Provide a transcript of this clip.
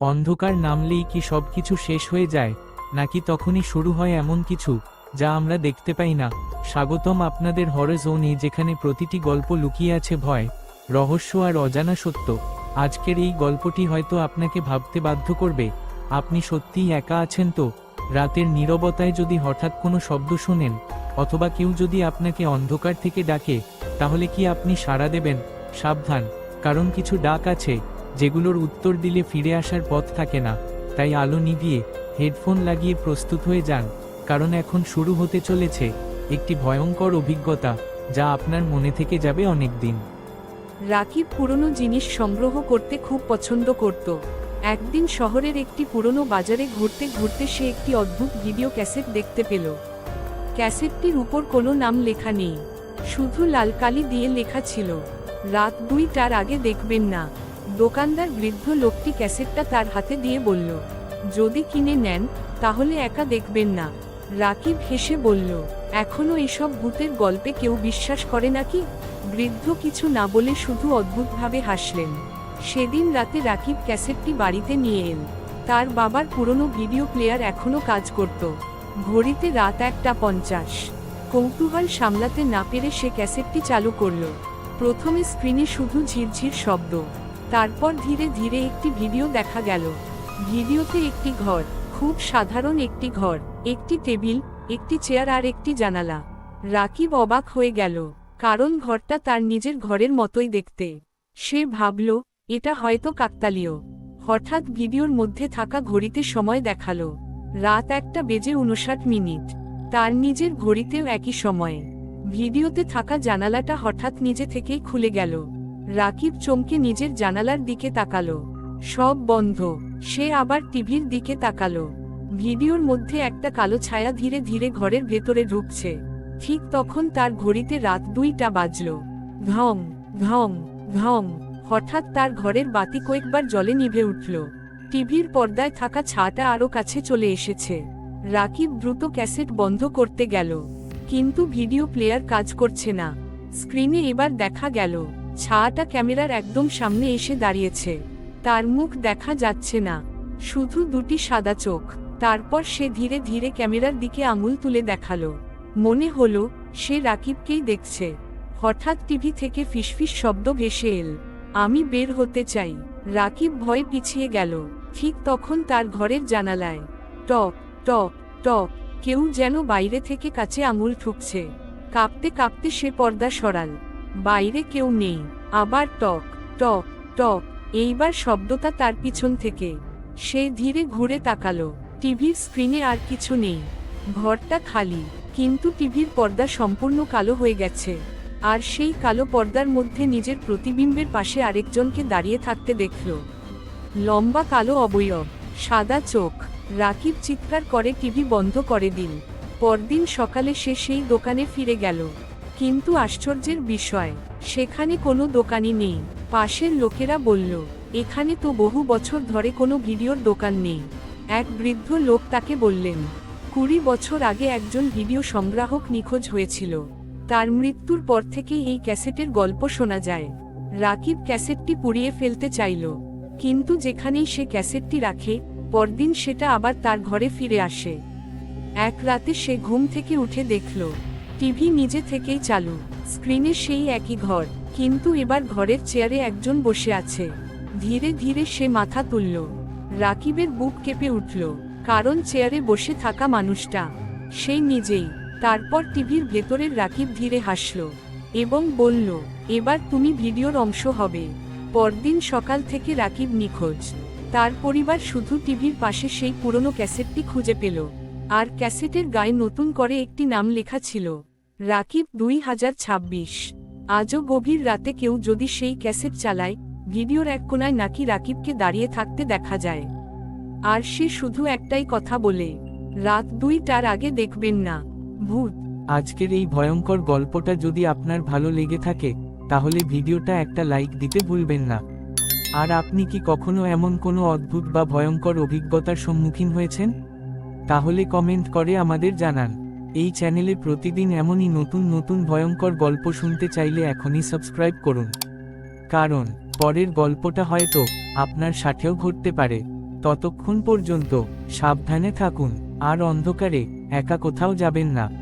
অন্ধকার নামলেই কি সবকিছু শেষ হয়ে যায়, নাকি তখনই শুরু হয় এমন কিছু যা আমরা দেখতে পাই না? স্বাগতম আপনাদের হরর জোনে, যেখানে প্রতিটি গল্প লুকিয়ে আছে ভয়, রহস্য আর অজানা সত্য। আজকের এই গল্পটি হয়তো আপনাকে ভাবতে বাধ্য করবে, আপনি সত্যিই একা আছেন তো? রাতের নীরবতায় যদি হঠাৎ কোনো শব্দ শোনেন, অথবা কেউ যদি আপনাকে অন্ধকার থেকে ডাকে, তাহলে কি আপনি সাড়া দেবেন? সাবধান, কারণ কিছু ডাক আছে যেগুলোর উত্তর দিলে ফিরে আসার পথ থাকে না। তাই আলো নিভিয়ে হেডফোন লাগিয়ে প্রস্তুত হয়ে যান, কারণ এখন শুরু হতে চলেছে একটি ভয়ঙ্কর অভিজ্ঞতা যা আপনার মনে থেকে যাবে অনেক দিন। রাকিব পুরনো জিনিস সংগ্রহ করতে খুব পছন্দ করত। একদিন শহরের একটি পুরনো বাজারে ঘুরতে ঘুরতে সে একটি অদ্ভুত ভিডিও ক্যাসেট দেখতে পেল। ক্যাসেটটির উপর কোনো নাম লেখা নেই, শুধু লাল কালি দিয়ে লেখা ছিল, রাত 2টার আগে দেখবেন না। দোকানদার বৃদ্ধ লোকটি ক্যাসেটটা তার হাতে দিয়ে বলল, যদি কিনে নেন তাহলে একা দেখবেন না। রাকিব হেসে বলল, এখনো এসব ভূতের গল্পে কেউ বিশ্বাস করে নাকি? বৃদ্ধ কিছু না বলে শুধু অদ্ভুতভাবে হাসলেন। সেদিন রাতে রাকিব ক্যাসেটটি বাড়িতে নিয়ে এল। তার বাবার পুরনো ভিডিও প্লেয়ার এখনো কাজ করত। ঘড়িতে রাত 1:50। কৌতূহল সামলাতে না পেরে সে ক্যাসেটটি চালু করল। প্রথমে স্ক্রিনে শুধু ঝিরঝির শব্দ, তারপর ধীরে ধীরে একটি ভিডিও দেখা গেল। ভিডিওতে একটি ঘর, খুব সাধারণ একটি ঘর, একটি টেবিল, একটি চেয়ার আর একটি জানালা। রাকিব অবাক হয়ে গেল, কারণ ঘরটা তার নিজের ঘরের মতোই দেখতে। সে ভাবল, এটা হয়তো কাকতালীয়। হঠাৎ ভিডিওর মধ্যে থাকা ঘড়িতে সময় দেখালো, রাত 1:59। তার নিজের ঘড়িতেও একই সময়ে। ভিডিওতে থাকা জানালাটা হঠাৎ নিজে থেকেই খুলে গেল। রাকিব চমকে নিজের জানালার দিকে তাকালো, সব বন্ধ। সে আবার টিভির দিকে তাকালো। ভিডিওর মধ্যে একটা কালো ছায়া ধীরে ধীরে ঘরের ভেতরে ঢুকছে। ঠিক তখন তার ঘড়িতে রাত 2টা বাজল। ঘং ঘং ঘং। হঠাৎ তার ঘরের বাতি কয়েকবার জ্বলে নিভে উঠল। টিভির পর্দায় থাকা ছায়াটা আরো কাছে চলে এসেছে। রাকিব দ্রুত ক্যাসেট বন্ধ করতে গেল, কিন্তু ভিডিও প্লেয়ার কাজ করছে না। স্ক্রিনে এবার দেখা গেল, ছায়াটা ক্যামেরার একদম সামনে এসে দাঁড়িয়েছে। তার মুখ দেখা যাচ্ছে না, শুধু দুটি সাদা চোখ। তারপর সে ধীরে ধীরে ক্যামেরার দিকে আঙুল তুলে দেখালো। মনে হলো সে রাকিবকেই দেখছে। হঠাৎ টিভি থেকে ফিসফিস শব্দ ভেসে এল, আমি বের হতে চাই। রাকিব ভয়ে পিছিয়ে গেল। ঠিক তখন তার ঘরের জানালায় টক টক টক কেউ যেন বাইরে থেকে কাছে আঙুল ঠুকছে। কাঁপতে কাঁপতে সে পর্দা সরাল। বাইরে কেউ নেই। আবার টক টক টক। এইবার শব্দটা তার পিছন থেকে। সে ধীরে ঘুরে তাকালো। টিভির স্ক্রিনে আর কিছু নেই, ঘরটা খালি। কিন্তু টিভির পর্দা সম্পূর্ণ কালো হয়ে গেছে। আর সেই কালো পর্দার মধ্যে নিজের প্রতিবিম্বের পাশে আরেকজনকে দাঁড়িয়ে থাকতে দেখল। লম্বা কালো অবয়ব, সাদা চোখ। রাকিব চিৎকার করে টিভি বন্ধ করে দিল। পরদিন সকালে সে সেই দোকানে ফিরে গেল, কিন্তু আশ্চর্যের বিষয়, সেখানে কোনো দোকানই নেই। পাশের লোকেরা বলল, এখানে তো বহু বছর ধরে কোনো ভিডিওর দোকান নেই। এক বৃদ্ধ লোক তাকে বললেন, 20 বছর আগে একজন ভিডিও সংগ্রাহক নিখোঁজ হয়েছিল। তার মৃত্যুর পর থেকেই এই ক্যাসেটের গল্প শোনা যায়। রাকিব ক্যাসেটটি পুড়িয়ে ফেলতে চাইল, কিন্তু যেখানেই সে ক্যাসেটটি রাখে, পরদিন সেটা আবার তার ঘরে ফিরে আসে। এক রাতে সে ঘুম থেকে উঠে দেখল, টিভি নিজে থেকেই চালু। স্ক্রিনে সেই একই ঘর, কিন্তু এবার ঘরের চেয়ারে একজন বসে আছে। ধীরে ধীরে সে মাথা তুলল। রাকিবের বুক কেঁপে উঠল, কারণ চেয়ারে বসে থাকা মানুষটা সেই নিজেই। তারপর টিভির ভেতরের রাকিব ধীরে হাসল এবং বলল, এবার তুমি ভিডিওর অংশ হবে। পরদিন সকাল থেকে রাকিব নিখোঁজ। তার পরিবার শুধু টিভির পাশে সেই পুরনো ক্যাসেটটি খুঁজে পেল, আর ক্যাসেটের গায়ে নতুন করে একটি নাম লেখা ছিল, রাকিব 2026। আজও গভীর রাতে কেউ যদি সেই ক্যাসেট চালায়, ভিডিওর এক কোণায় নাকি রাকিবকে দাঁড়িয়ে থাকতে দেখা যায়। আর সে শুধু একটাই কথা বলে, রাত 2টার আগে দেখবেন না, ভূত। আজকের এই ভয়ঙ্কর গল্পটা যদি আপনার ভালো লেগে থাকে, তাহলে ভিডিওটা একটা লাইক দিতে ভুলবেন না। আর আপনি কি কখনো এমন কোনো অদ্ভুত বা ভয়ঙ্কর অভিজ্ঞতার সম্মুখীন হয়েছেন? তাহলে কমেন্ট করে আমাদের জানান। এই চ্যানেলে প্রতিদিন এমনই নতুন নতুন ভয়ঙ্কর গল্প শুনতে চাইলে এখনই সাবস্ক্রাইব করুন, কারণ পরের গল্পটা হয়তো আপনার সাথেও ঘটতে পারে। ততক্ষণ পর্যন্ত সাবধানে থাকুন আর অন্ধকারে একা কোথাও যাবেন না।